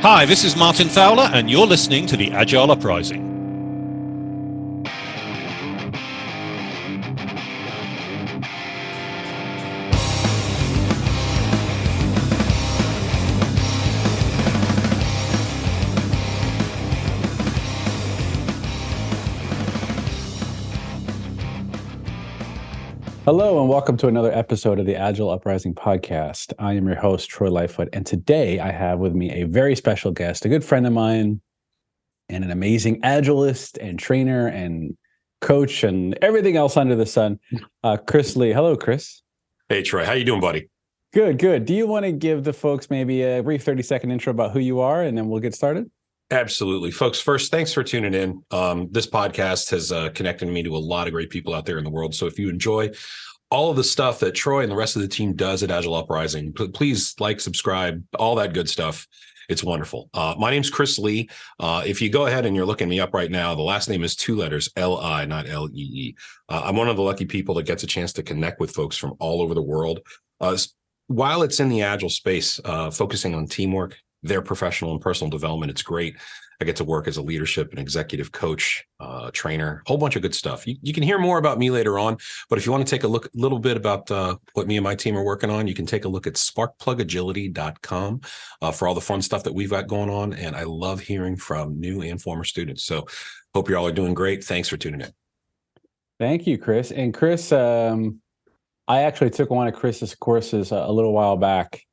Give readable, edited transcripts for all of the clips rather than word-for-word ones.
Hi, this is Martin Fowler, and you're listening to the Agile Uprising. Hello and welcome to another episode of the Agile Uprising podcast. I am your host, Troy Lightfoot, and today I have with me a very special guest, a good friend of mine, and an amazing Agilist and trainer and coach and everything else under the sun, Chris Lee. Hello, Chris. Hey, Troy. How you doing, buddy? Good, good. Do you want to give the folks maybe a brief 30-second intro about who you are, and then we'll get started? Absolutely. Folks, first, thanks for tuning in. This podcast has connected me to a lot of great people out there in the world. So if you enjoy all of the stuff that Troy and the rest of the team does at Agile Uprising, please like, subscribe, all that good stuff. It's wonderful. My name's Chris Lee. If you go ahead and you're looking me up right now, the last name is 2 letters, L-I, not L-E-E. I'm one of the lucky people that gets a chance to connect with folks from all over the world. While it's in the Agile space, focusing on teamwork, their professional and personal development, it's great. I get to work as a leadership and executive coach, trainer, a whole bunch of good stuff. You can hear more about me later on, but if you want to take a little bit about what me and my team are working on, you can take a look at sparkplugagility.com for all the fun stuff that we've got going on. And I love hearing from new and former students. So hope you all are doing great. Thanks for tuning in. Thank you, Chris. And Chris, I actually took one of Chris's courses a little while back.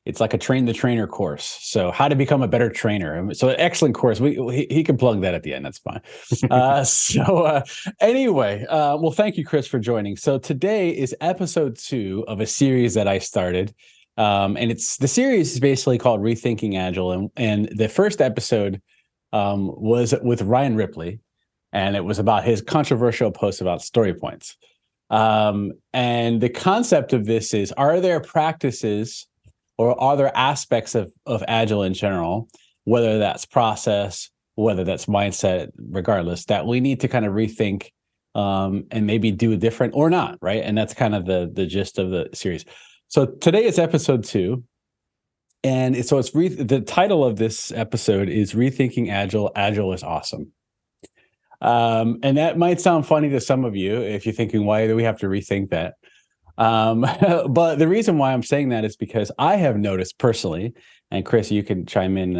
It's like a train the trainer course. So how to become a better trainer. So an excellent course. He can plug that at the end. That's fine. Anyway, well, thank you, Chris, for joining. So today is episode 2 of a series that I started. And the series is basically called Rethinking Agile. And the first episode was with Ryan Ripley. And it was about his controversial post about story points. And the concept of this is, are there practices or are there aspects of Agile in general, whether that's process, whether that's mindset, regardless, that we need to kind of rethink and maybe do different or not, right? And that's kind of the gist of the series. So today is episode 2. And the title of this episode is Rethinking Agile. Agile is awesome. And that might sound funny to some of you if you're thinking, why do we have to rethink that? But the reason why I'm saying that is because I have noticed personally, and Chris, you can chime in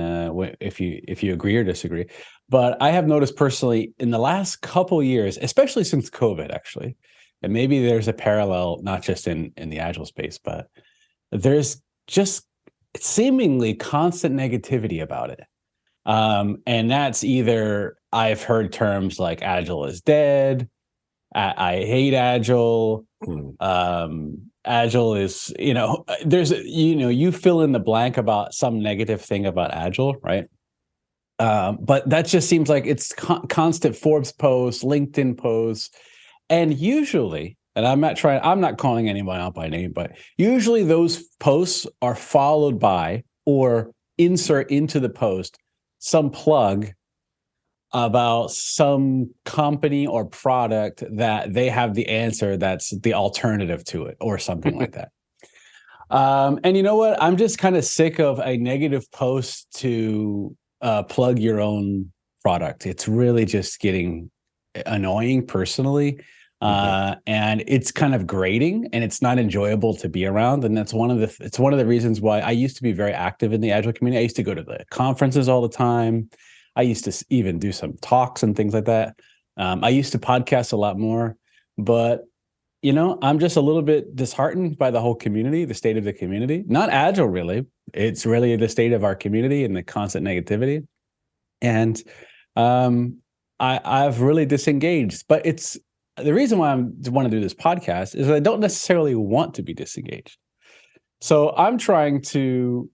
if you agree or disagree, but I have noticed personally in the last couple years, especially since COVID, actually, and maybe there's a parallel not just in the Agile space, but there's just seemingly constant negativity about it. And that's either I've heard terms like Agile is dead, I hate Agile. Agile is, you fill in the blank about some negative thing about Agile, right? But that just seems like it's constant Forbes posts, LinkedIn posts, and usually, and I'm not calling anyone out by name, but usually those posts are followed by or insert into the post some plug about some company or product that they have the answer that's the alternative to it or something like that. And you know what? I'm just kind of sick of a negative post to plug your own product. It's really just getting annoying personally. And it's kind of grating and it's not enjoyable to be around. And that's one of the reasons why I used to be very active in the Agile community. I used to go to the conferences all the time. I used to even do some talks and things like that. I used to podcast a lot more, but I'm just a little bit disheartened by the whole community, the state of the community. Not Agile, really. It's really the state of our community and the constant negativity. And I've really disengaged. But it's the reason why I want to do this podcast is that I don't necessarily want to be disengaged. So I'm trying to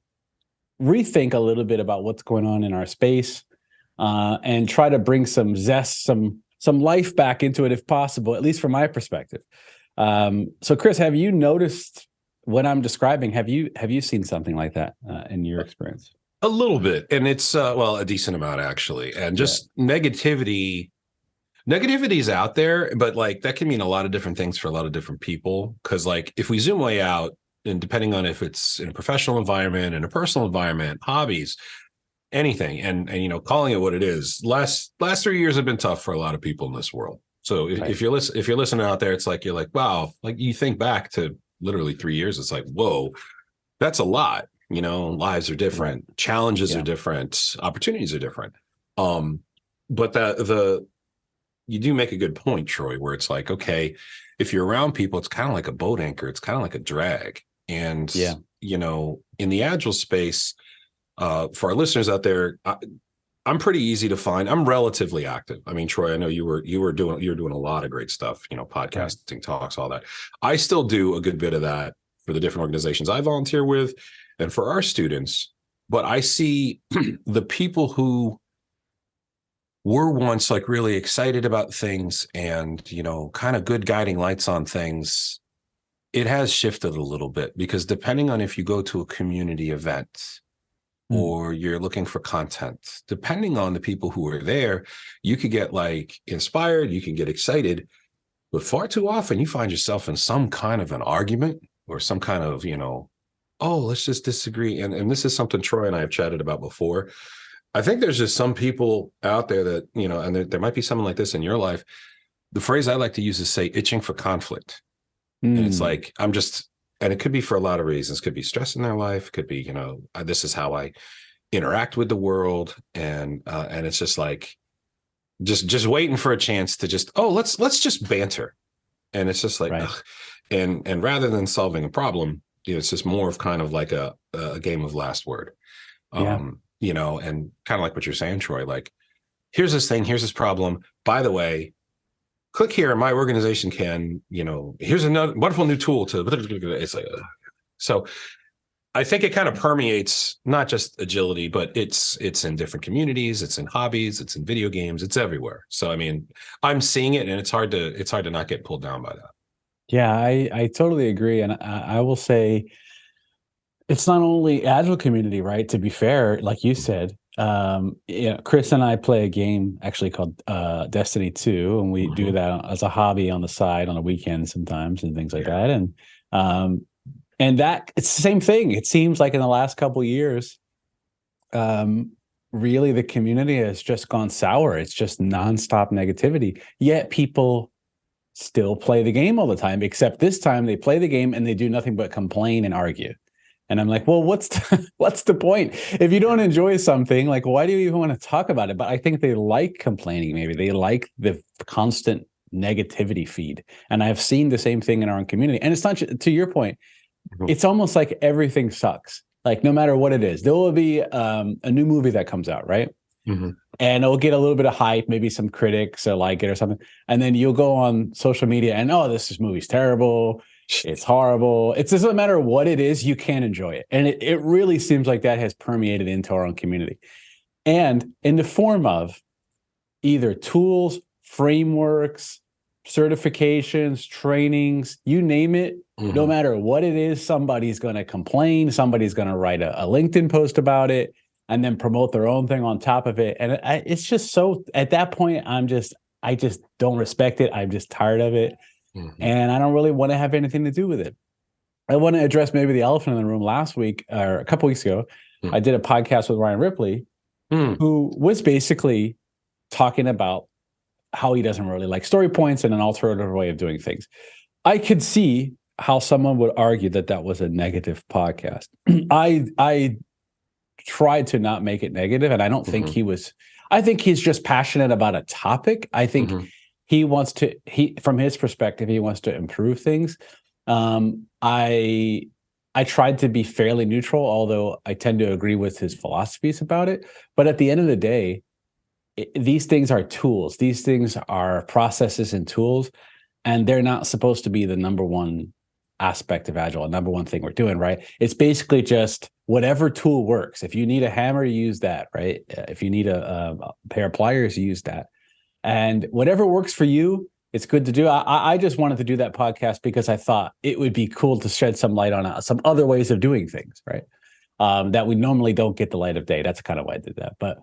rethink a little bit about what's going on in our space. And try to bring some zest, some life back into it if possible, at least from my perspective. So Chris, have you noticed what I'm describing? Have you seen something like that in your experience? A little bit. And it's, a decent amount actually. And just negativity is out there, but like that can mean a lot of different things for a lot of different people. Cause like if we zoom way out and depending on if it's in a professional environment, in a personal environment, hobbies, anything. And calling it what it is. Last 3 years have been tough for a lot of people in this world. So if you're listening out there, it's like you're like, wow, like you think back to literally 3 years, it's like, whoa, that's a lot. Lives are different, challenges are different, opportunities are different. But you do make a good point, Troy, where it's like, okay, if you're around people, it's kind of like a boat anchor, it's kind of like a drag. And in the agile space, for our listeners out there, I'm pretty easy to find. I'm relatively active. I mean, Troy, I know you're doing a lot of great stuff, podcasting, talks, all that. I still do a good bit of that for the different organizations I volunteer with and for our students. But I see the people who were once like really excited about things and, kind of good guiding lights on things. It has shifted a little bit because depending on if you go to a community event or you're looking for content, depending on the people who are there, you could get like inspired, you can get excited, but far too often you find yourself in some kind of an argument or some kind of, oh, let's just disagree. And this is something Troy and I have chatted about before. I think there's just some people out there that, and there might be someone like this in your life. The phrase I like to use is say itching for conflict. And it's like, and it could be for a lot of reasons. Could be stress in their life. Could be, this is how I interact with the world. And it's just like, just waiting for a chance to just, let's just banter. And it's just like, ugh. And rather than solving a problem, it's just more of kind of like a game of last word. And kind of like what you're saying, Troy, like, here's this thing, here's this problem. By the way, click here and my organization can, here's another wonderful new tool to, it's like, so I think it kind of permeates not just agility, but it's in different communities, it's in hobbies, it's in video games, it's everywhere. So, I mean, I'm seeing it and it's hard to not get pulled down by that. Yeah, I totally agree. And I will say it's not only Agile community, right? To be fair, like you said, Chris and I play a game actually called Destiny 2, and we do that as a hobby on the side on the weekend sometimes and things like that. And that it's the same thing. It seems like in the last couple of years, really the community has just gone sour. It's just nonstop negativity. Yet people still play the game all the time, except this time they play the game and they do nothing but complain and argue. And I'm like, well, what's the point? If you don't enjoy something, like, why do you even want to talk about it? But I think they like complaining. Maybe they like the constant negativity feed. And I've seen the same thing in our own community. And it's not, to your point, it's almost like everything sucks. Like no matter what it is, there will be a new movie that comes out, right? And it'll get a little bit of hype. Maybe some critics will like it or something. And then you'll go on social media and, this movie's terrible. It's horrible. It doesn't matter what it is, you can't enjoy it. And it really seems like that has permeated into our own community. And in the form of either tools, frameworks, certifications, trainings, you name it, no matter what it is, somebody's going to complain. Somebody's going to write a LinkedIn post about it and then promote their own thing on top of it. And it's just so, at that point, I just don't respect it. I'm just tired of it. And I don't really want to have anything to do with it. I want to address maybe the elephant in the room. Last week or a couple weeks ago, I did a podcast with Ryan Ripley, who was basically talking about how he doesn't really like story points and an alternative way of doing things. I could see how someone would argue that that was a negative podcast. I tried to not make it negative, and I don't think he was. I think he's just passionate about a topic. I think he wants to, from his perspective, he wants to improve things. I tried to be fairly neutral, although I tend to agree with his philosophies about it. But at the end of the day, these things are tools. These things are processes and tools, and they're not supposed to be the number one aspect of Agile, number one thing we're doing, right? It's basically just whatever tool works. If you need a hammer, use that, right? If you need a pair of pliers, use that. And whatever works for you, it's good to do. I just wanted to do that podcast because I thought it would be cool to shed some light on some other ways of doing things, right? That we normally don't get the light of day. That's kind of why I did that. But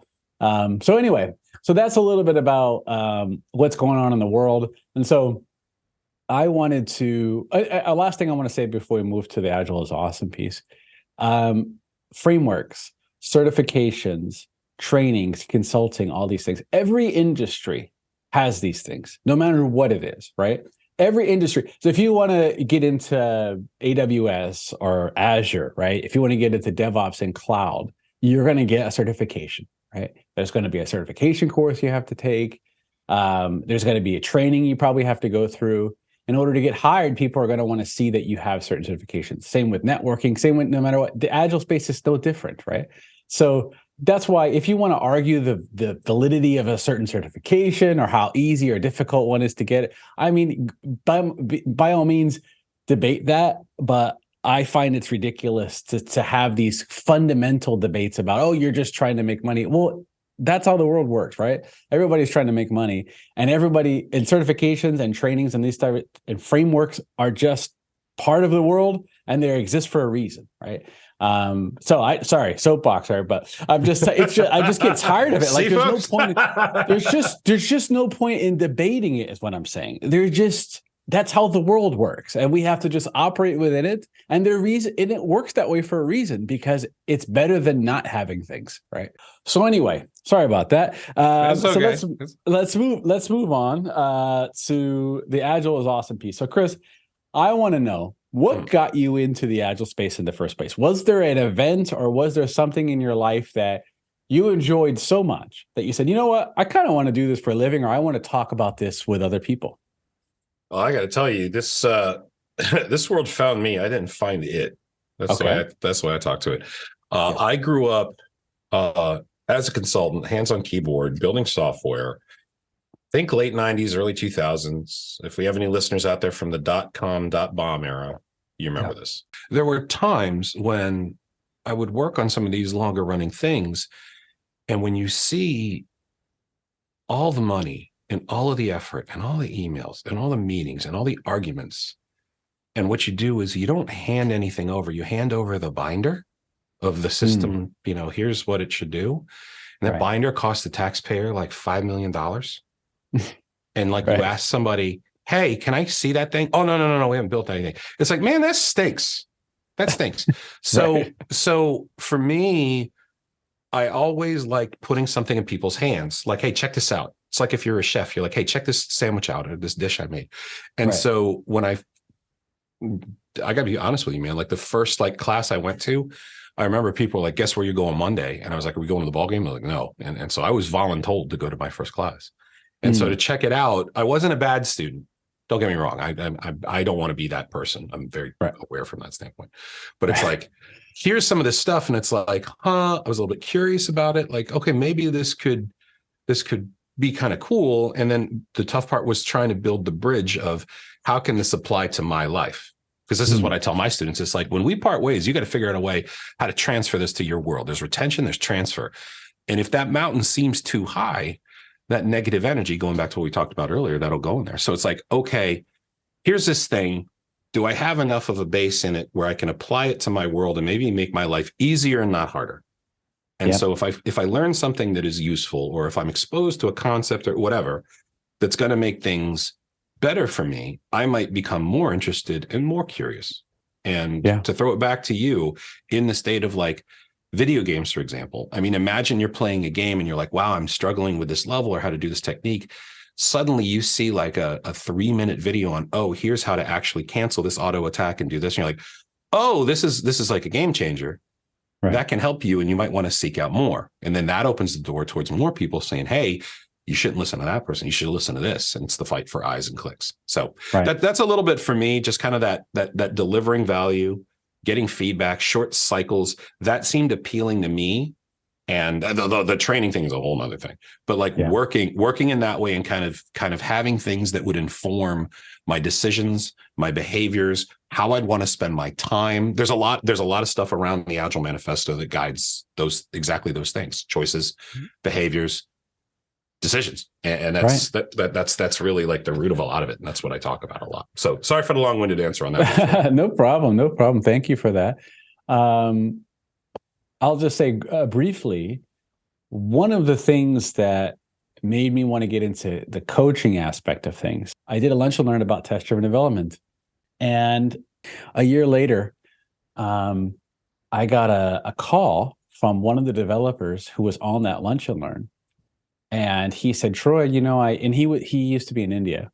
so anyway, so that's a little bit about what's going on in the world. And so I wanted to, a last thing I want to say before we move to the Agile is Awesome piece. Frameworks, certifications, trainings, consulting, all these things. Every industry has these things, no matter what it is, right? Every industry. So if you want to get into AWS or Azure, right? If you want to get into DevOps and cloud, you're going to get a certification, right? There's going to be a certification course you have to take. There's going to be a training you probably have to go through. In order to get hired, people are going to want to see that you have certain certifications. Same with networking, same with no matter what. The Agile space is still different, right? So that's why if you want to argue the validity of a certain certification or how easy or difficult one is to get it, I mean, by all means, debate that. But I find it's ridiculous to have these fundamental debates about, oh, you're just trying to make money. Well, that's how the world works, right? Everybody's trying to make money, and everybody in certifications and trainings and these type and frameworks are just part of the world, and they exist for a reason, right? Sorry, soapbox, sorry, but I just get tired of it. Like there's no point. There's just no point in debating it, is what I'm saying. That's how the world works, and we have to just operate within it. And it works that way for a reason, because it's better than not having things, right? So anyway, sorry about that. That's okay. So let's move on to the Agile is awesome piece. So Chris, I want to know what got you into the Agile space in the first place. Was there an event, or was there something in your life that you enjoyed so much that you said, you know what, I kind of want to do this for a living, or I want to talk about this with other people? Well, I got to tell you, this this world found me. I didn't find it. That's the way I talk to it. I grew up as a consultant, hands on keyboard, building software. Think late 90s, early 2000s. If we have any listeners out there from the .com, .bomb era, you remember this. There were times when I would work on some of these longer running things, and when you see all the money and all of the effort and all the emails and all the meetings and all the arguments, and what you do is you don't hand anything over. You hand over the binder of the system. You know, here's what it should do. And that binder costs the taxpayer like $5 million. And like you ask somebody, hey, can I see that thing? Oh, no, we haven't built anything. It's like, man, that stinks. That stinks. So for me, I always like putting something in people's hands. Like, hey, check this out. It's like if you're a chef, you're like, hey, check this sandwich out, or this dish I made. And so when I gotta be honest with you, man, like the first like class I went to, I remember people were like, guess where you're going Monday? And I was like, are we going to the ball game? They're like, no. And so I was voluntold to go to my first class. And so to check it out, I wasn't a bad student. Don't get me wrong. I don't want to be that person. I'm very aware from that standpoint. But it's like, here's some of this stuff. And it's like, I was a little bit curious about it. Like, okay, maybe this could be kind of cool. And then the tough part was trying to build the bridge of how can this apply to my life? Because this is what I tell my students. It's like, when we part ways, you got to figure out a way how to transfer this to your world. There's retention, there's transfer. And if that mountain seems too high, that negative energy, going back to what we talked about earlier, that'll go in there. So it's like, okay, here's this thing. Do I have enough of a base in it where I can apply it to my world and maybe make my life easier and not harder? And so if I learn something that is useful, or if I'm exposed to a concept or whatever that's going to make things better for me, I might become more interested and more curious. And to throw it back to you, in the state of like video games, for example, I mean, imagine you're playing a game and you're like, wow, I'm struggling with this level or how to do this technique. Suddenly you see like a 3-minute video on, oh, here's how to actually cancel this auto attack and do this. And you're like, oh, this is like a game changer. That can help you, and you might want to seek out more. And then that opens the door towards more people saying, hey, you shouldn't listen to that person. You should listen to this. And it's the fight for eyes and clicks. So that's a little bit for me, just kind of that delivering value, getting feedback, short cycles, that seemed appealing to me. And the training thing is a whole nother thing, but like working in that way and kind of having things that would inform my decisions, my behaviors, how I'd want to spend my time. There's a lot of stuff around the Agile Manifesto that guides exactly those things: choices, behaviors, decisions. And that's really like the root of a lot of it. And that's what I talk about a lot. So sorry for the long-winded answer on that. No problem. Thank you for that. I'll just say briefly, one of the things that made me want to get into the coaching aspect of things, I did a lunch and learn about test-driven development. And a year later, I got a call from one of the developers who was on that lunch and learn. And he said, Troy, he used to be in India.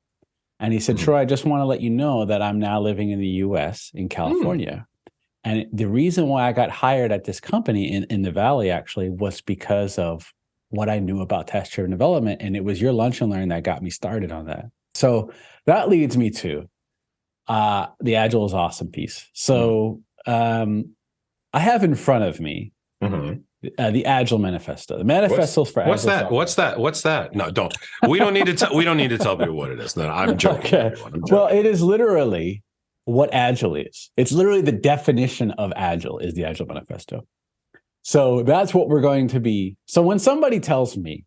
And he said, Troy, I just want to let you know that I'm now living in the US, in California. And the reason why I got hired at this company in the Valley actually was because of what I knew about test-driven development. And it was your lunch and learn that got me started on that. So that leads me to the Agile is awesome piece. So I have in front of me the Agile Manifesto. The manifestos for what's Agile. What's that? No, don't. We don't need to tell. We don't need to tell people what it is. No, I'm joking. Okay. I'm joking. Well, it is literally what Agile is. It's literally the definition of Agile is the Agile Manifesto. So that's what we're going to be. So when somebody tells me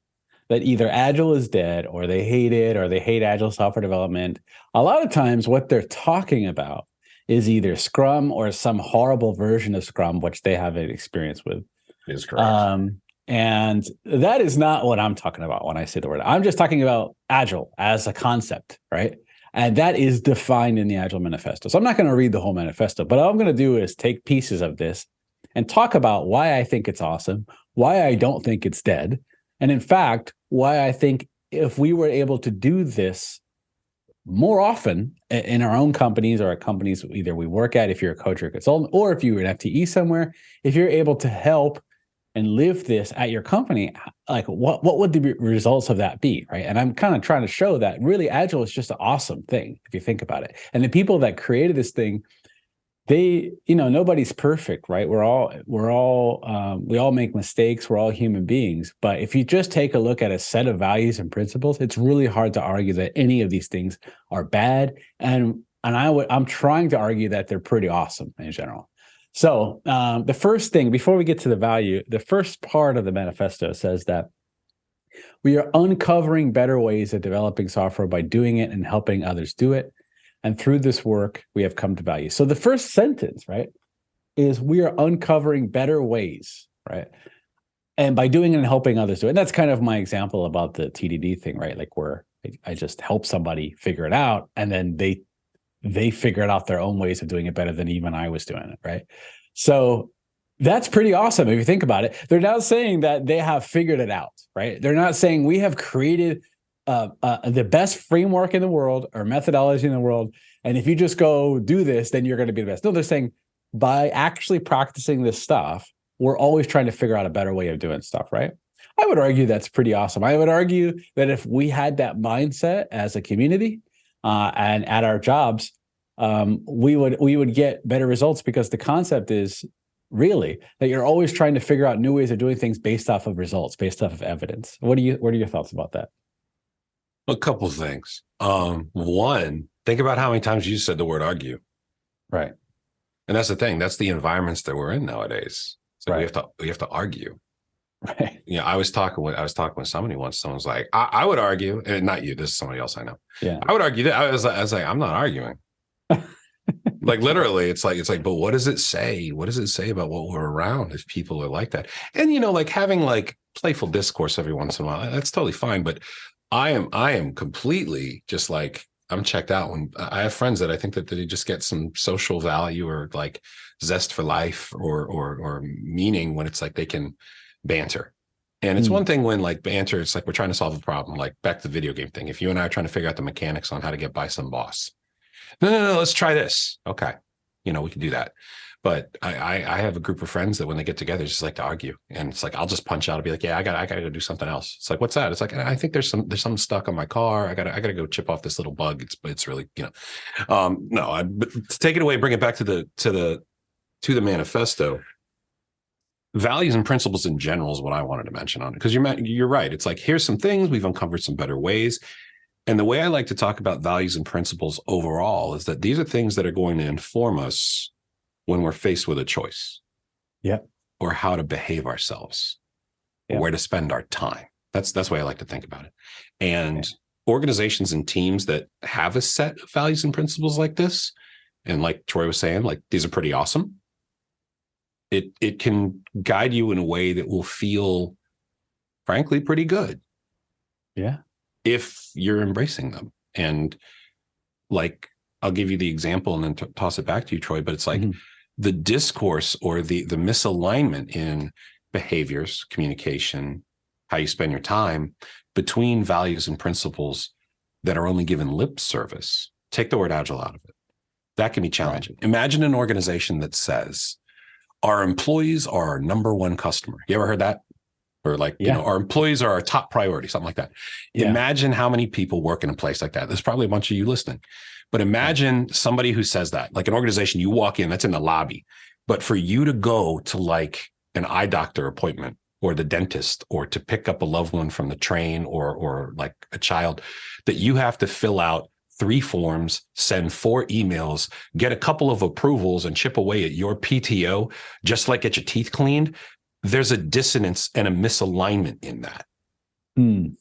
that either Agile is dead or they hate it or they hate Agile software development, a lot of times what they're talking about is either Scrum or some horrible version of Scrum, which they have an experience with. Is correct. And that is not what I'm talking about when I say the word. I'm just talking about Agile as a concept, right? And that is defined in the Agile Manifesto. So I'm not going to read the whole manifesto, but all I'm going to do is take pieces of this and talk about why I think it's awesome, why I don't think it's dead, and in fact, why I think if we were able to do this more often in our own companies or at companies either we work at, if you're a coach or a consultant, or if you're an FTE somewhere, if you're able to help and live this at your company, like what would the results of that be, right? And I'm kind of trying to show that really Agile is just an awesome thing if you think about it. And the people that created this thing, nobody's perfect, right? We all make mistakes. We're all human beings. But if you just take a look at a set of values and principles, it's really hard to argue that any of these things are bad. And I'm trying to argue that they're pretty awesome in general. So the first thing, before we get to the value, the first part of the manifesto says that we are uncovering better ways of developing software by doing it and helping others do it. And through this work, we have come to value. So the first sentence, right, is we are uncovering better ways, right? And by doing it and helping others do it. And that's kind of my example about the TDD thing, right? Like where I just help somebody figure it out and then they figured out their own ways of doing it better than even I was doing it, right? So that's pretty awesome if you think about it. They're not saying that they have figured it out, right? They're not saying we have created the best framework in the world or methodology in the world, and if you just go do this, then you're going to be the best. No, they're saying by actually practicing this stuff, we're always trying to figure out a better way of doing stuff, right? I would argue that's pretty awesome. I would argue that if we had that mindset as a community and at our jobs, we would get better results, because the concept is really that you're always trying to figure out new ways of doing things based off of results, based off of evidence. What are your thoughts about that? A couple of things. One, think about how many times you said the word argue. Right. And that's the thing. That's the environments that we're in nowadays. So right. we have to argue. Right. I was talking with somebody once. Someone's like, I would argue, and not you, this is somebody else I know. Yeah. I would argue that. I was like, I'm not arguing. Like literally, it's like, but what does it say? What does it say about what we're around if people are like that? And like having like playful discourse every once in a while, that's totally fine. But I am completely just like, I'm checked out when I have friends that I think that they just get some social value or like zest for life or meaning when it's like they can banter. And it's one thing when like banter, it's like we're trying to solve a problem, like back to the video game thing. If you and I are trying to figure out the mechanics on how to get by some boss. No, let's try this. Okay. We can do that. But I have a group of friends that when they get together, just like to argue. And it's like, I'll just punch out and be like, yeah, I gotta go do something else. It's like, what's that? It's like, I think there's something stuck on my car. I gotta go chip off this little bug. It's really, but to take it away, bring it back to the manifesto. Values and principles in general is what I wanted to mention on it. Because you're right. It's like, here's some things, we've uncovered some better ways. And the way I like to talk about values and principles overall is that these are things that are going to inform us when we're faced with a choice. Yeah. Or how to behave ourselves. Or where to spend our time. That's the way I like to think about it. And organizations and teams that have a set of values and principles like this, and like Troy was saying, like these are pretty awesome. It can guide you in a way that will feel, frankly, pretty good. Yeah. If you're embracing them. And like, I'll give you the example and then toss it back to you, Troy, but it's like the discourse or the misalignment in behaviors, communication, how you spend your time between values and principles that are only given lip service. Take the word agile out of it. That can be challenging. Right. Imagine an organization that says, our employees are our number one customer. You ever heard that? Or like, our employees are our top priority, something like that. Yeah. Imagine how many people work in a place like that. There's probably a bunch of you listening. But imagine somebody who says that, like an organization, you walk in, that's in the lobby. But for you to go to like an eye doctor appointment or the dentist or to pick up a loved one from the train or like a child, that you have to fill out 3 forms, send 4 emails, get a couple of approvals and chip away at your PTO, just like get your teeth cleaned. There's a dissonance and a misalignment in that. And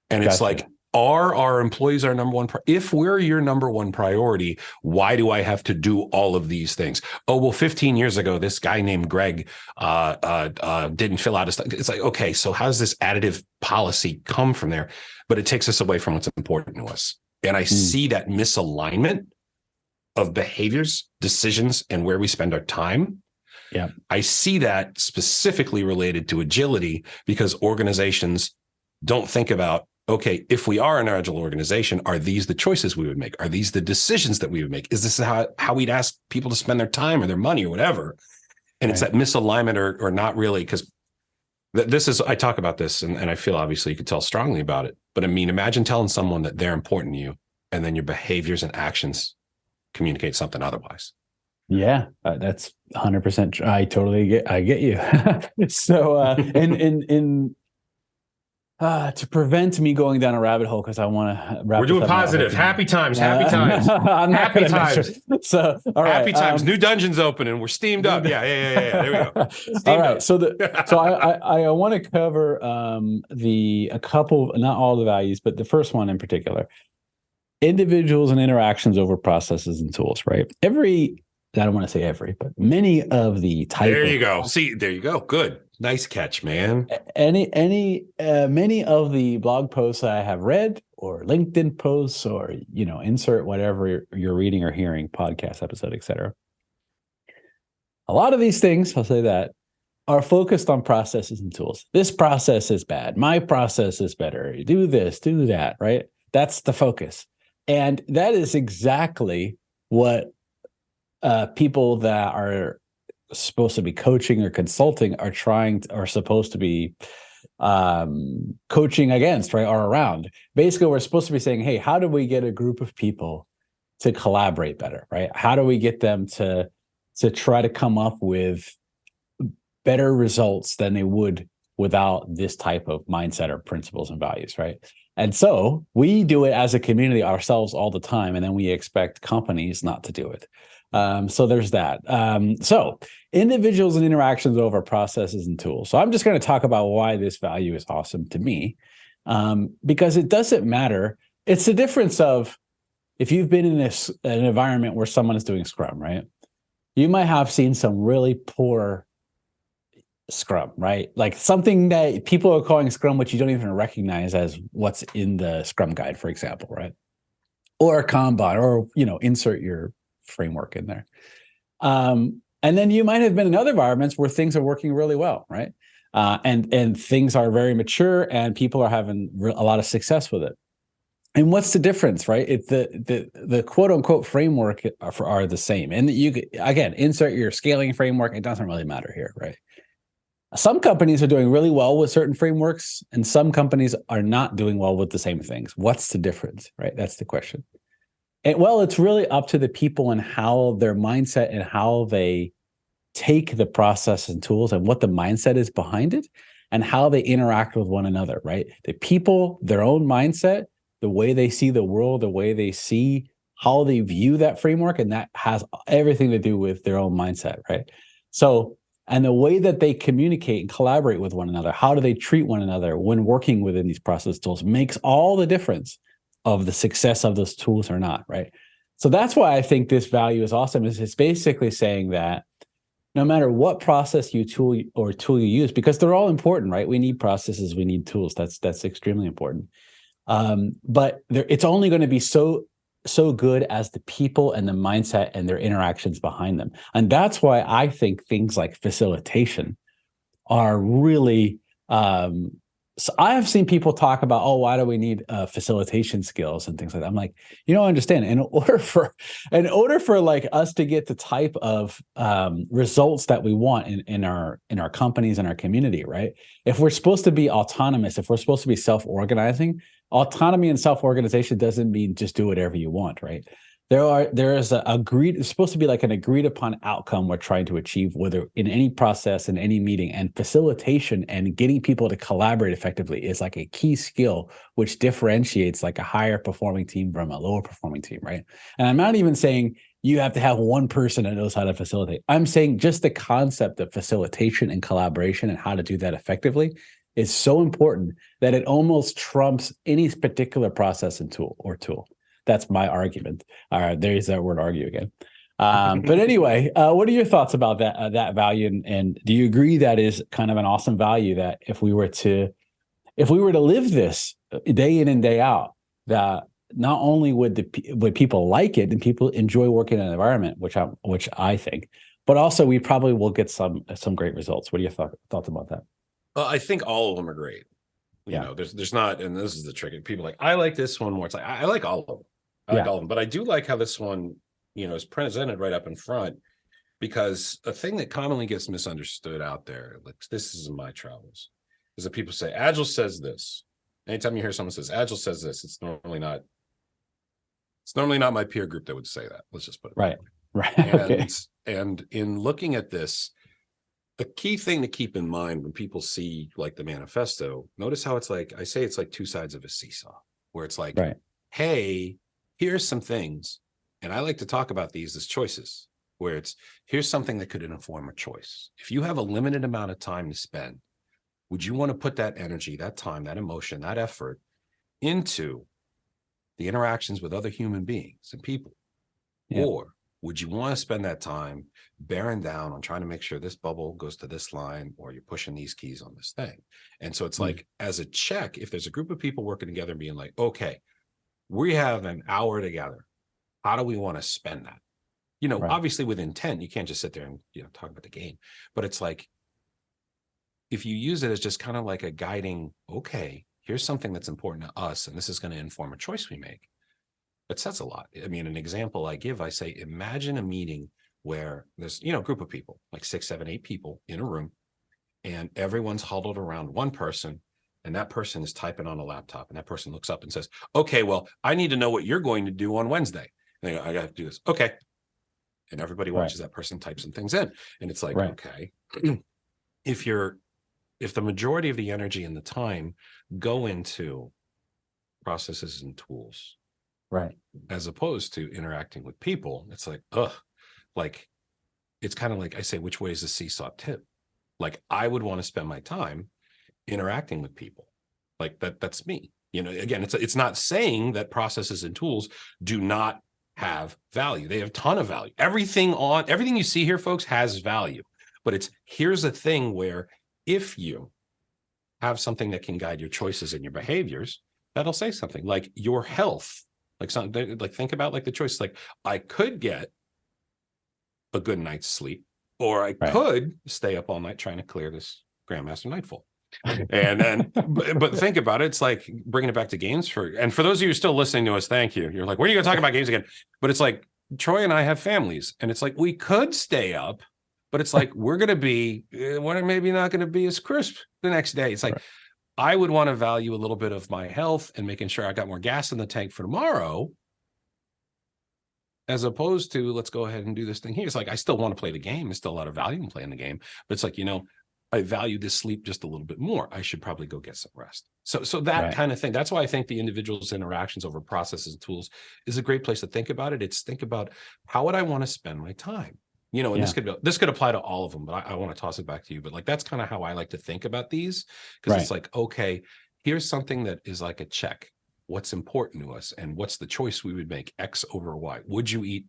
it's like, are our employees our number one? If we're your number one priority, why do I have to do all of these things? Oh, well, 15 years ago, this guy named Greg didn't fill out his stuff. It's like, okay, so how does this additive policy come from there? But it takes us away from what's important to us. And I see that misalignment of behaviors, decisions, and where we spend our time. Yeah, I see that specifically related to agility because organizations don't think about, okay, if we are an agile organization, are these the choices we would make? Are these the decisions that we would make? Is this how we'd ask people to spend their time or their money or whatever? And it's that misalignment or not really, because this is, I talk about this and I feel obviously you could tell strongly about it. But I mean, imagine telling someone that they're important to you and then your behaviors and actions communicate something otherwise. Yeah, that's 100%. I get you. So, to prevent me going down a rabbit hole, because I want to wrap. We're doing positive. Happy times. Happy times. Happy times. So, all right. Happy times. New dungeons opening. We're steamed up. Yeah. There we go. All right. Up. So I want to cover a couple, not all the values, but the first one in particular: individuals and interactions over processes and tools. Right. I don't want to say every, but many of the type. There you go. See, there you go. Good. Nice catch, man. Many of the blog posts I have read or LinkedIn posts or, insert whatever you're reading or hearing, podcast episode, etc. A lot of these things, I'll say that, are focused on processes and tools. This process is bad. My process is better. Do this, do that, right? That's the focus. And that is exactly what people that are supposed to be coaching or consulting are supposed to be coaching against, right, or around. Basically, we're supposed to be saying, hey, how do we get a group of people to collaborate better, right? How do we get them to try to come up with better results than they would without this type of mindset or principles and values, right? And so we do it as a community ourselves all the time, and then we expect companies not to do it. So there's that. So individuals and interactions over processes and tools. So I'm just going to talk about why this value is awesome to me, because it doesn't matter. It's the difference of if you've been in an environment where someone is doing Scrum, right? You might have seen some really poor Scrum, right? Like something that people are calling Scrum, which you don't even recognize as what's in the Scrum guide, for example, right? Or Kanban, or, insert your framework in there. And then you might have been in other environments where things are working really well, right? And things are very mature and people are having a lot of success with it. And what's the difference, right? It's the quote unquote framework are the same. And you again, insert your scaling framework. It doesn't really matter here, right? Some companies are doing really well with certain frameworks and some companies are not doing well with the same things. What's the difference, right? That's the question. And well, it's really up to the people and how their mindset and how they take the process and tools and what the mindset is behind it and how they interact with one another, right? The people, their own mindset, the way they see the world, the way they see how they view that framework, and that has everything to do with their own mindset, right? So, and the way that they communicate and collaborate with one another, how do they treat one another when working within these process tools makes all the difference of the success of those tools or not, right? So that's why I think this value is awesome, is it's basically saying that no matter what process you tool you use, because they're all important, right? We need processes, we need tools. That's extremely important. But it's only going to be so good as the people and the mindset and their interactions behind them. And that's why I think things like facilitation are really so I have seen people talk about, oh, why do we need facilitation skills and things like that? I'm like, you don't understand. In order for like us to get the type of results that we want in our companies and our community, right? If we're supposed to be autonomous, if we're supposed to be self-organizing, autonomy and self-organization doesn't mean just do whatever you want, right? There is it's supposed to be like an agreed upon outcome we're trying to achieve, whether in any process, in any meeting, and facilitation and getting people to collaborate effectively is like a key skill, which differentiates like a higher performing team from a lower performing team, right? And I'm not even saying you have to have one person that knows how to facilitate. I'm saying just the concept of facilitation and collaboration and how to do that effectively is so important that it almost trumps any particular process and tool. That's my argument. All right, there's that word "argue" again. But anyway, what are your thoughts about that value? And do you agree that is kind of an awesome value that if we were to live this day in and day out, that not only would people like it and people enjoy working in an environment, which I think, but also we probably will get some great results. What are your thoughts about that? Well, I think all of them are great. You know, there's not, and this is the trick. People are like, I like this one more. It's like I like all of them. I like all of them, but I do like how this one, is presented right up in front, because a thing that commonly gets misunderstood out there, like this is in my travels, is that people say Agile says this. Anytime you hear someone says Agile says this, it's normally not my peer group that would say that. Let's just put it right. And, okay. And in looking at this, a key thing to keep in mind when people see like the manifesto, notice how it's like, I say it's like two sides of a seesaw, where it's like, hey, here's some things, and I like to talk about these as choices, where it's, here's something that could inform a choice. If you have a limited amount of time to spend, would you want to put that energy, that time, that emotion, that effort into the interactions with other human beings and people? Or would you want to spend that time bearing down on trying to make sure this bubble goes to this line, or you're pushing these keys on this thing? And so it's like, as a check, if there's a group of people working together and being like, okay, we have an hour together, how do we want to spend that? Obviously with intent, you can't just sit there and talk about the game, but it's like, if you use it as just kind of like a guiding, okay, here's something that's important to us, and this is going to inform a choice we make. It says a lot. I mean, an example I give, I say, imagine a meeting where there's, a group of people, like 6, 7, 8 people in a room, and everyone's huddled around one person, and that person is typing on a laptop, and that person looks up and says, okay, well, I need to know what you're going to do on Wednesday. And they go, I got to do this. Okay. And everybody watches that person type some things in. And it's like, okay, if the majority of the energy and the time go into processes and tools, as opposed to interacting with people, it's like, like, it's kind of like I say, which way is the seesaw tip? Like, I would want to spend my time interacting with people. Like that's me. Again, it's not saying that processes and tools do not have value. They have a ton of value. Everything you see here, folks, has value. But here's a thing where if you have something that can guide your choices and your behaviors, that'll say something like your health. Like something, like think about like the choice, like I could get a good night's sleep, or I could stay up all night trying to clear this Grandmaster Nightfall. And then, but think about it. It's like bringing it back to games and for those of you who are still listening to us, thank you. You're like, when are you going to talk about games again? But it's like, Troy and I have families, and it's like, we could stay up, but it's like, we're maybe not going to be as crisp the next day. It's like, I would want to value a little bit of my health and making sure I got more gas in the tank for tomorrow, as opposed to let's go ahead and do this thing here. It's like, I still want to play the game. There's still a lot of value in playing the game, but it's like, I value this sleep just a little bit more. I should probably go get some rest. So that kind of thing. That's why I think the individual's interactions over processes and tools is a great place to think about it. It's think about, how would I want to spend my time? And this could apply to all of them, but I want to toss it back to you. But like, that's kind of how I like to think about these, because it's like, okay, here's something that is like a check. What's important to us, and what's the choice we would make, X over Y? Would you eat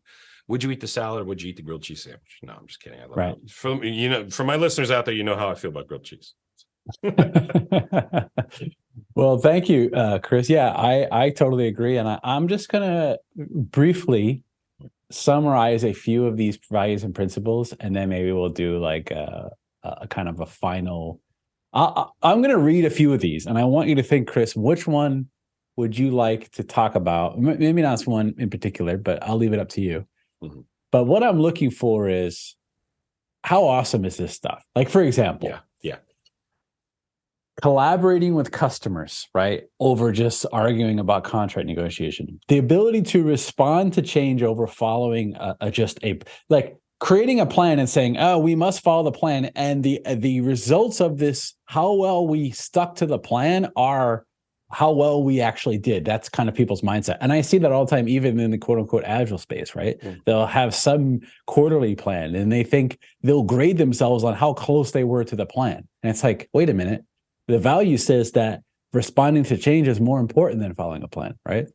the salad, or would you eat the grilled cheese sandwich? No, I'm just kidding. I love it. For my listeners out there, how I feel about grilled cheese. Well, thank you, Chris. Yeah, I totally agree. And I'm just going to briefly summarize a few of these values and principles, and then maybe we'll do like a kind of a final. I'm going to read a few of these, and I want you to think, Chris, which one would you like to talk about? Maybe not one in particular, but I'll leave it up to you. Mm-hmm. But what I'm looking for is, how awesome is this stuff? Like, for example, collaborating with customers, right, over just arguing about contract negotiation. The ability to respond to change over following like creating a plan and saying, oh, we must follow the plan. And the results of this, how well we stuck to the plan, are how well we actually did. That's kind of people's mindset. And I see that all the time, even in the quote unquote agile space, right? They'll have some quarterly plan and they think they'll grade themselves on how close they were to the plan. And it's like, wait a minute. The value says that responding to change is more important than following a plan, right?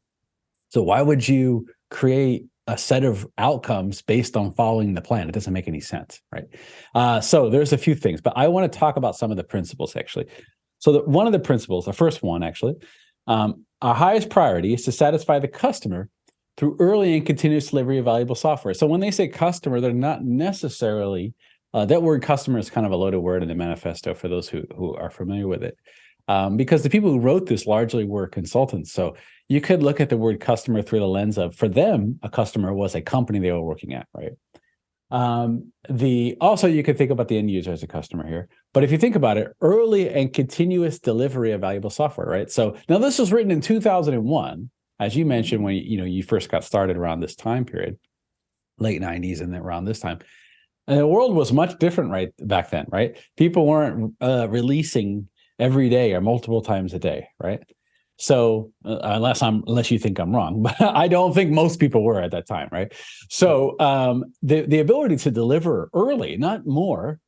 So why would you create a set of outcomes based on following the plan? It doesn't make any sense, right? So there's a few things, but I want to talk about some of the principles, actually. So one of the principles, the first one, actually, our highest priority is to satisfy the customer through early and continuous delivery of valuable software. So when they say customer, they're not necessarily that word customer is kind of a loaded word in the manifesto for those who are familiar with it, because the people who wrote this largely were consultants. So you could look at the word customer through the lens of, for them, a customer was a company they were working at, right? Also, you could think about the end user as a customer here. But if you think about it, early and continuous delivery of valuable software, right? So now this was written in 2001, as you mentioned, when you first got started around this time period, late 90s and around this time. And the world was much different right back then, right? People weren't releasing every day or multiple times a day, right? So unless you think I'm wrong, but I don't think most people were at that time, right? So the ability to deliver early, not more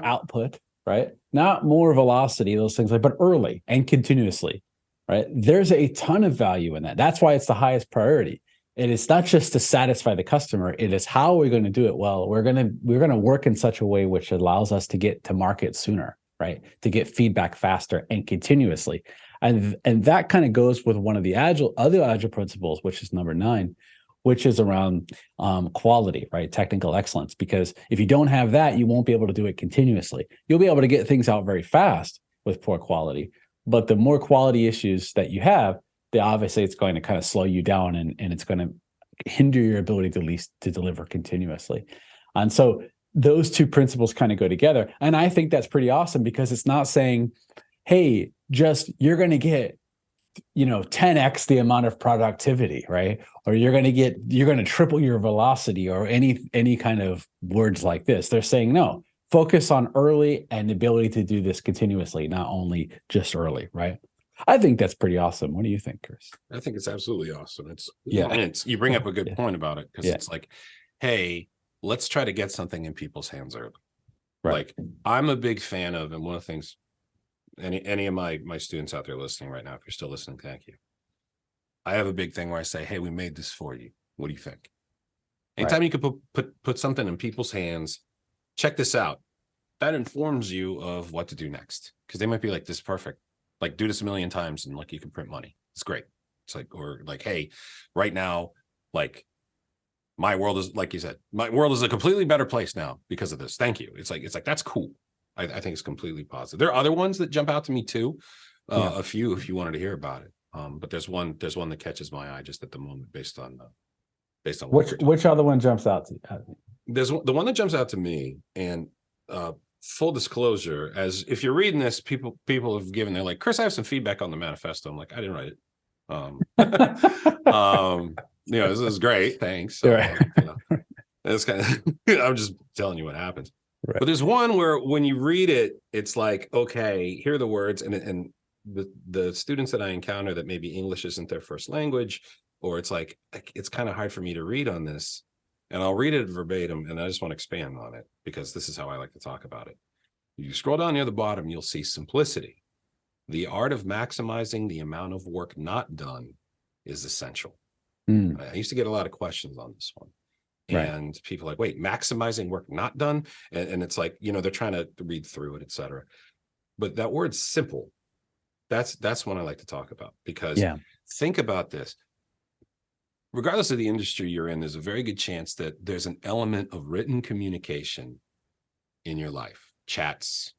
output, right? Not more velocity, those things, but early and continuously, right? There's a ton of value in that. That's why it's the highest priority. And it's not just to satisfy the customer, it is how we're going to do it well. We're going to work in such a way which allows us to get to market sooner, right? To get feedback faster and continuously. And that kind of goes with one of the other agile principles, which is number 9, which is around quality, right? Technical excellence. Because if you don't have that, you won't be able to do it continuously. You'll be able to get things out very fast with poor quality. But the more quality issues that you have, obviously it's going to kind of slow you down and it's going to hinder your ability to deliver continuously. And so those two principles kind of go together. And I think that's pretty awesome, because it's not saying, hey, just you're going to get 10x the amount of productivity, right? Or you're going to triple your velocity, or any kind of words like this. They're saying, no, focus on early and the ability to do this continuously, not only just early, right? I think that's pretty awesome. What do you think, Chris? I think it's absolutely awesome. And you bring up a good point about it, because it's like, hey, let's try to get something in people's hands early. Right. Like, I'm a big fan of, and one of the things, any of my students out there listening right now, if you're still listening, thank you. I have a big thing where I say, hey, we made this for you. What do you think? Anytime you could put something in people's hands, check this out. That informs you of what to do next, because they might be like, this is perfect. Like, do this a million times and like you can print money. It's great. It's like, or like, hey, right now, like, my world is, like you said, my world is a completely better place now because of this. Thank you. It's like that's cool. I think it's completely positive. There are other ones that jump out to me too. A few, if you wanted to hear about it. But there's one that catches my eye just at the moment based on which other one jumps out to you? There's the one that jumps out to me, and full disclosure, as if you're reading this, people have given, they're like, Chris, I have some feedback on the manifesto. I'm like, I didn't write it. This is great, thanks. So, it's kind of I'm just telling you what happens. Right. But there's one where when you read it, it's like, okay, here are the words, and the students that I encounter that maybe English isn't their first language, or it's like, it's kind of hard for me to read on this. And I'll read it verbatim, and I just want to expand on it, because this is how I like to talk about it. You scroll down near the bottom, you'll see simplicity. The art of maximizing the amount of work not done is essential. I used to get a lot of questions on this one. And people are like, wait, maximizing work not done? And it's like, they're trying to read through it, et cetera. But that word simple, that's one I like to talk about, because think about this. Regardless of the industry you're in, there's a very good chance that there's an element of written communication in your life. chats,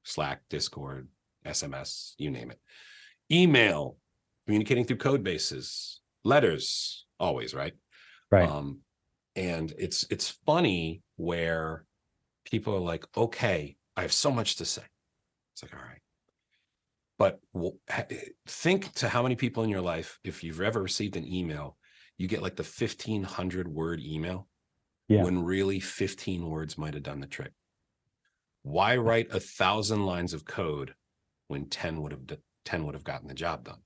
Slack, Discord, SMS, you name it. Email, communicating through code bases, letters, always, right? Right. And it's funny where people are like, okay, I have so much to say. It's like, all right. But think to how many people in your life, if you've ever received an email, you get like the 1,500 word email, when really 15 words might have done the trick. Why write 1,000 lines of code when 10 would have gotten the job done?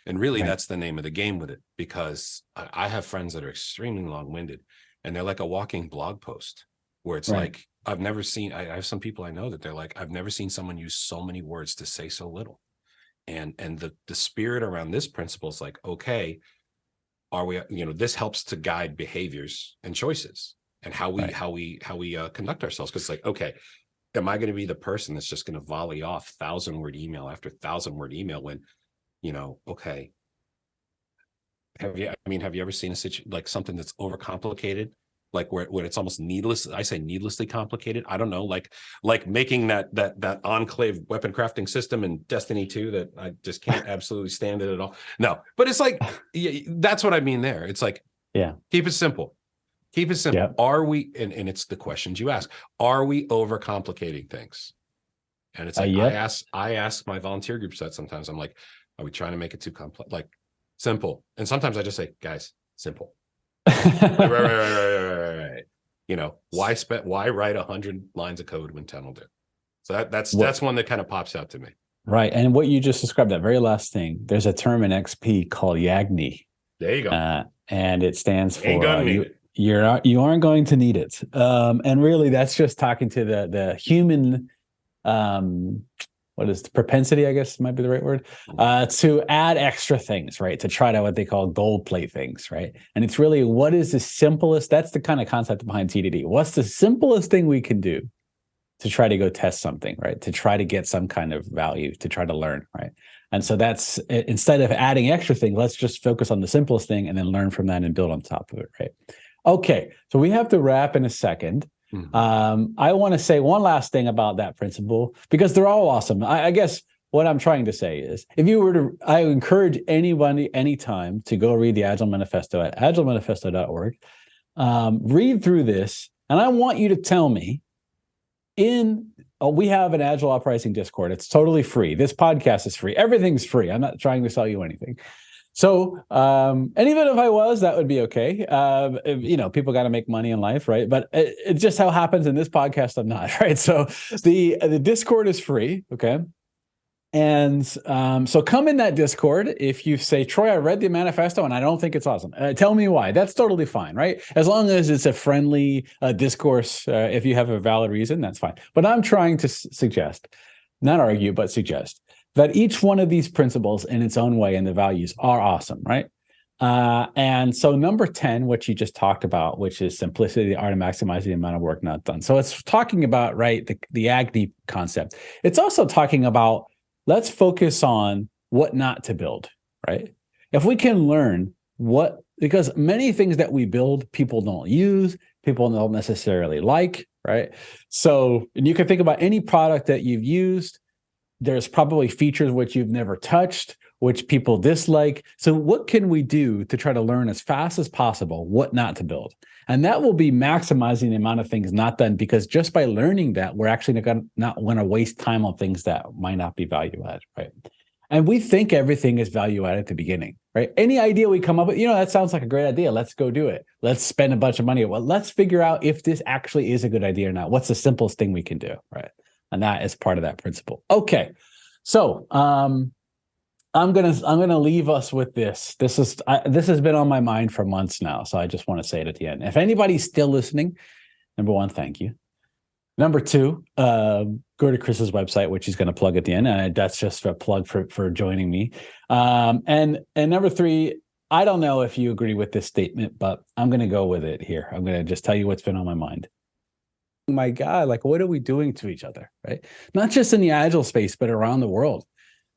And really, that's the name of the game with it, because I have friends that are extremely long-winded, and they're like a walking blog post where it's like, I've never seen, I have some people I know that they're like, I've never seen someone use so many words to say so little. And the spirit around this principle is like, okay, are we, this helps to guide behaviors and choices and how we conduct ourselves. Because it's like, okay, am I going to be the person that's just going to volley off 1,000-word email after 1,000-word email when, okay, have you ever seen a situation like something that's overcomplicated, like where it's almost needless? I say needlessly complicated. I don't know, like making that enclave weapon crafting system in Destiny 2 that I just can't absolutely stand it at all. No, but it's like, that's what I mean there. It's like, keep it simple. Keep it simple. Yep. Are we, and it's the questions you ask, are we overcomplicating things? And it's like, I ask my volunteer groups that sometimes. I'm like, are we trying to make it too complex? Like, simple. And sometimes I just say, guys, simple. right. Why write 100 lines of code when 10 will do? So that's one that kind of pops out to me. Right. And what you just described, that very last thing, there's a term in XP called YAGNI. There you go. And it stands for you aren't going to need it. And really that's just talking to the human what is the propensity, I guess might be the right word, to add extra things, right? To try to what they call gold plate things, right? And it's really, what is the simplest, that's the kind of concept behind TDD. What's the simplest thing we can do to try to go test something, right? To try to get some kind of value, to try to learn, right? And so that's, instead of adding extra things, let's just focus on the simplest thing and then learn from that and build on top of it, right? Okay, so we have to wrap in a second. I want to say one last thing about that principle, because they're all awesome. I guess what I'm trying to say is, if you were to, I encourage anybody, anytime, to go read the Agile Manifesto at agilemanifesto.org. Read through this, and I want you to tell me, we have an Agile Uprising Discord. It's totally free. This podcast is free. Everything's free. I'm not trying to sell you anything. So, and even if I was, that would be okay. People got to make money in life, right? But it just how happens in this podcast, I'm not, right? So the Discord is free, okay? And so come in that Discord. If you say, Troy, I read the manifesto and I don't think it's awesome, tell me why. That's totally fine, right? As long as it's a friendly discourse, if you have a valid reason, that's fine. But I'm trying to suggest, not argue, but suggest that each one of these principles in its own way and the values are awesome, right? And so number 10, which you just talked about, which is simplicity, the art of maximizing the amount of work not done. So it's talking about, right, the AGNI concept. It's also talking about, let's focus on what not to build, right? If we can learn because many things that we build, people don't use, people don't necessarily like, right? So, and you can think about any product that you've used. There's probably features which you've never touched, which people dislike. So what can we do to try to learn as fast as possible what not to build? And that will be maximizing the amount of things not done, because just by learning that, we're actually not going to waste time on things that might not be value added, right? And we think everything is value added at the beginning, right? Any idea we come up with, that sounds like a great idea. Let's go do it. Let's spend a bunch of money. Well, let's figure out if this actually is a good idea or not. What's the simplest thing we can do, right? And that is part of that principle. Okay, so I'm gonna leave us with this. This has been on my mind for months now, so I just want to say it at the end. If anybody's still listening, number one, thank you. Number two, go to Chris's website, which he's going to plug at the end, and that's just a plug for joining me. And number three, I don't know if you agree with this statement, but I'm going to go with it here. I'm going to just tell you what's been on my mind. My God, like, what are we doing to each other, right? Not just in the Agile space, but around the world.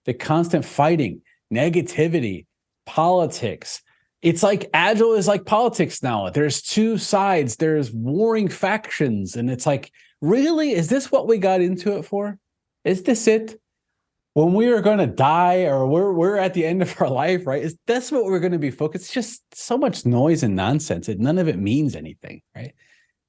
The constant fighting, negativity, politics. It's like Agile is like politics now. There's two sides. There's warring factions. And it's like, really, is this what we got into it for? Is this it? When we are going to die, or we're at the end of our life, right? Is that's what we're going to be focused? It's just so much noise and nonsense. None of it means anything, right?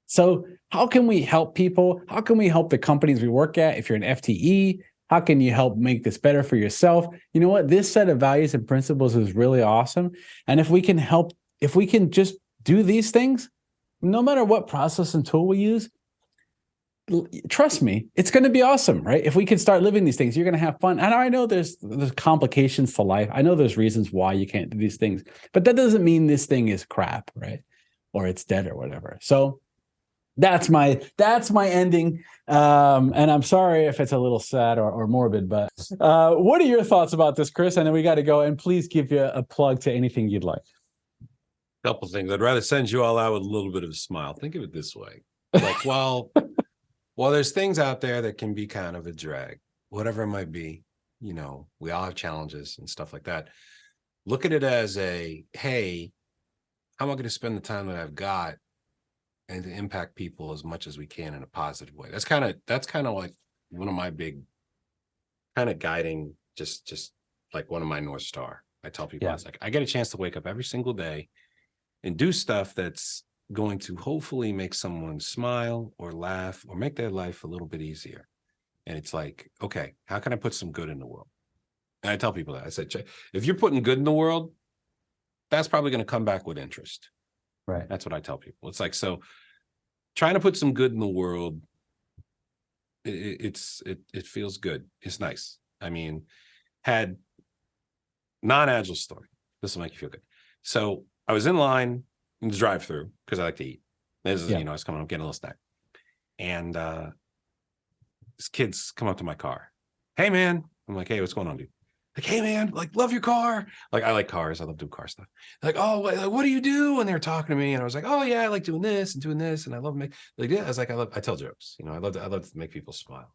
So how can we help people? How can we help the companies we work at? If you're an FTE, how can you help make this better for yourself? You know what? This set of values and principles is really awesome. And if we can help, if we can just do these things, no matter what process and tool we use, trust me, it's going to be awesome, right? If we can start living these things, you're going to have fun. And I know there's complications to life. I know there's reasons why you can't do these things, but that doesn't mean this thing is crap, right? Or it's dead or whatever. So that's my ending. And I'm sorry if it's a little sad or morbid, but what are your thoughts about this, Chris? And then we got to go, and please give you a plug to anything you'd like. Couple things. I'd rather send you all out with a little bit of a smile. Think of it this way. Like, well, there's things out there that can be kind of a drag, whatever it might be. You know, we all have challenges and stuff like that. Look at it as a, hey, how am I going to spend the time that I've got and to impact people as much as we can in a positive way? That's kind of like one of my big kind of guiding, just like one of my North Star. I tell people, it's like, I get a chance to wake up every single day and do stuff that's going to hopefully make someone smile or laugh or make their life a little bit easier. And it's like, okay, how can I put some good in the world? And I tell people that. I said, if you're putting good in the world, that's probably going to come back with interest. Right. That's what I tell people. It's like, so trying to put some good in the world, it feels good. It's nice. I mean, had non-agile story. This will make you feel good. So I was in line in the drive-through because I like to eat. This is, I was coming up getting a little snack. And these kids come up to my car. Hey, man. I'm like, hey, what's going on, dude? Like, hey, man, like, love your car. Like, I like cars. I love doing car stuff. Like, oh, what do you do? And they were talking to me. And I was like, oh, yeah, I like doing this and doing this. And I love make, like, yeah, I was like, I tell jokes. You know, I love to make people smile.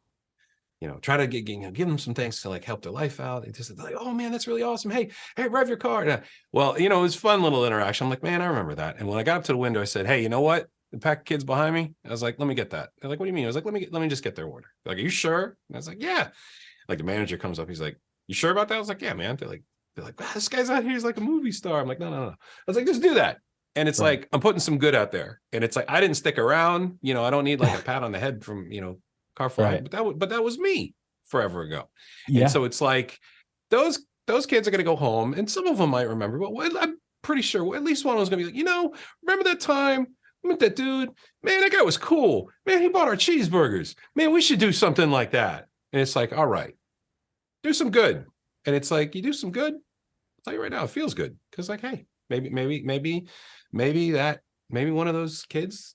You know, try to give them some things to like help their life out. They just like, oh man, that's really awesome. Hey, rev your car. And well, you know, it was a fun little interaction. I'm like, man, I remember that. And when I got up to the window, I said, hey, you know what? The pack of kids behind me. I was like, let me get that. They're like, what do you mean? I was like, let me just get their order. They're like, are you sure? And I was like, yeah. Like the manager comes up, he's like, you sure about that? I was like, yeah, man. They're like, wow, this guy's out here. He's like a movie star. I'm like, no. I was like, just do that. And it's like, I'm putting some good out there. And it's like, I didn't stick around. You know, I don't need like a pat on the head from, car fly. But that was me forever ago. And so it's like those kids are going to go home, and some of them might remember, but I'm pretty sure at least one was going to be like, remember that time I met that dude? Man, that guy was cool. Man, he bought our cheeseburgers. Man, we should do something like that. And it's like, all right, do some good. And it's like, you do some good, I'll tell you right now, it feels good. Because like, hey, maybe one of those kids,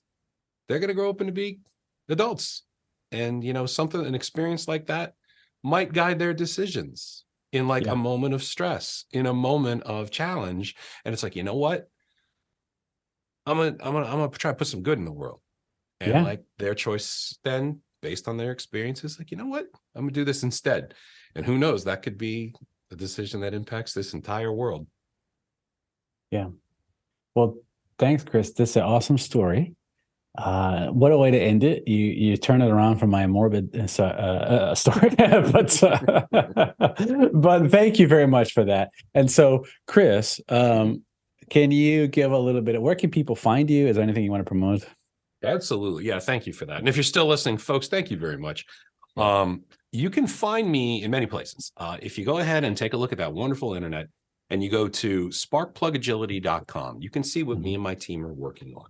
they're going to grow up and be adults. And, an experience like that might guide their decisions in like a moment of stress, in a moment of challenge. And it's like, you know what? I'm gonna try to put some good in the world. And like their choice then, based on their experiences, like, you know what? I'm gonna do this instead. And who knows, that could be a decision that impacts this entire world. Yeah. Well, thanks, Chris. This is an awesome story. What a way to end it. You turn it around from my morbid story, but thank you very much for that. And so, Chris, can you give a little bit of, where can people find you? Is there anything you want to promote? Absolutely. Yeah. Thank you for that. And if you're still listening, folks, thank you very much. You can find me in many places. If you go ahead and take a look at that wonderful internet and you go to sparkplugagility.com, you can see what me and my team are working on.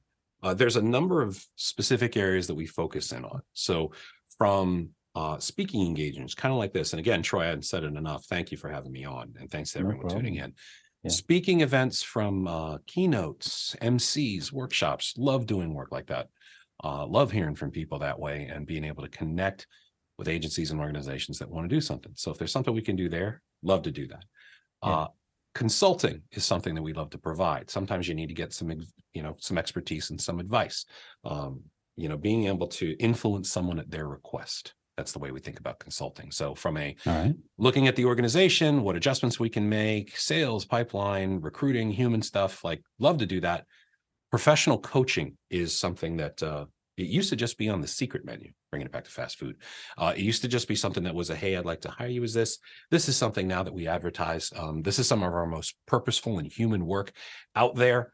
There's a number of specific areas that we focus in on. So from speaking engagements, kind of like this. And again, Troy, I hadn't said it enough. Thank you for having me on. And thanks to everyone tuning in. Yeah. Speaking events from keynotes, MCs, workshops, love doing work like that. Love hearing from people that way and being able to connect with agencies and organizations that want to do something. So if there's something we can do there, love to do that. Consulting is something that we love to provide. Sometimes you need to get some expertise and some advice. Being able to influence someone at their request. That's the way we think about consulting. So from looking at the organization, what adjustments we can make, sales, pipeline, recruiting, human stuff, like love to do that. Professional coaching is something that It used to just be on the secret menu, bringing it back to fast food. It used to just be something that was hey, I'd like to hire you as this. This is something now that we advertise. This is some of our most purposeful and human work out there.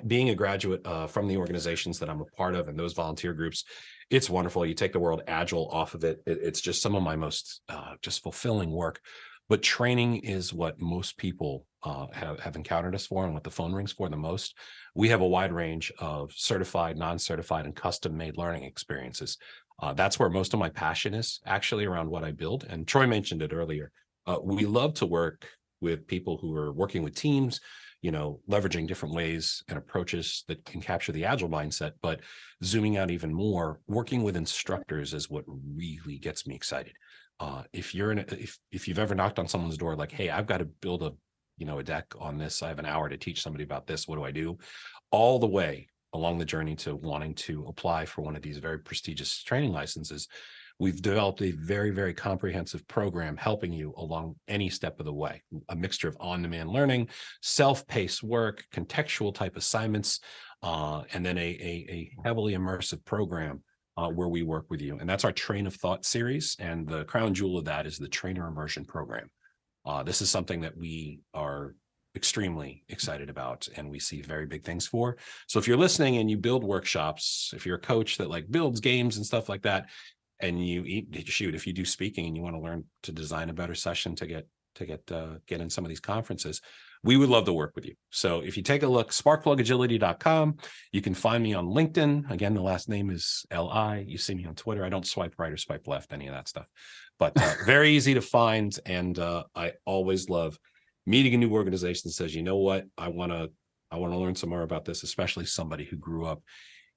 Being a graduate from the organizations that I'm a part of and those volunteer groups, it's wonderful. You take the word agile off of it. It's just some of my most just fulfilling work. But training is what most people have encountered us for and what the phone rings for the most. We have a wide range of certified, non-certified, and custom-made learning experiences. That's where most of my passion is, actually, around what I build. And Troy mentioned it earlier. We love to work with people who are working with teams, leveraging different ways and approaches that can capture the agile mindset, but zooming out even more, working with instructors is what really gets me excited. If you've ever knocked on someone's door, like, hey, I've got to build a deck on this. I have an hour to teach somebody about this. What do I do? All the way along the journey to wanting to apply for one of these very prestigious training licenses, we've developed a very, very comprehensive program helping you along any step of the way. A mixture of on-demand learning, self-paced work, contextual type assignments, and then a heavily immersive program where we work with you. And that's our Train of Thought series. And the crown jewel of that is the Trainer Immersion Program. This is something that we are extremely excited about and we see very big things for. So if you're listening and you build workshops, if you're a coach that builds games and stuff like that, and if you do speaking and you want to learn to design a better session to get in some of these conferences, we would love to work with you. So if you take a look, sparkplugagility.com, you can find me on LinkedIn. Again, the last name is Li. You see me on Twitter. I don't swipe right or swipe left, any of that stuff, but very easy to find. And I always love meeting a new organization that says, you know what, I want to learn some more about this, especially somebody who grew up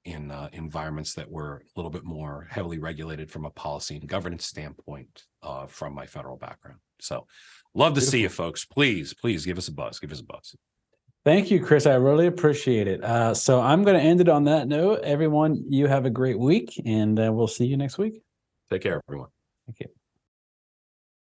in environments that were a little bit more heavily regulated from a policy and governance standpoint from my federal background. So love to see you folks. Please give us a buzz. Thank you, Chris. I really appreciate it. So I'm going to end it on that note. Everyone, you have a great week and we'll see you next week. Take care, everyone. Thank you.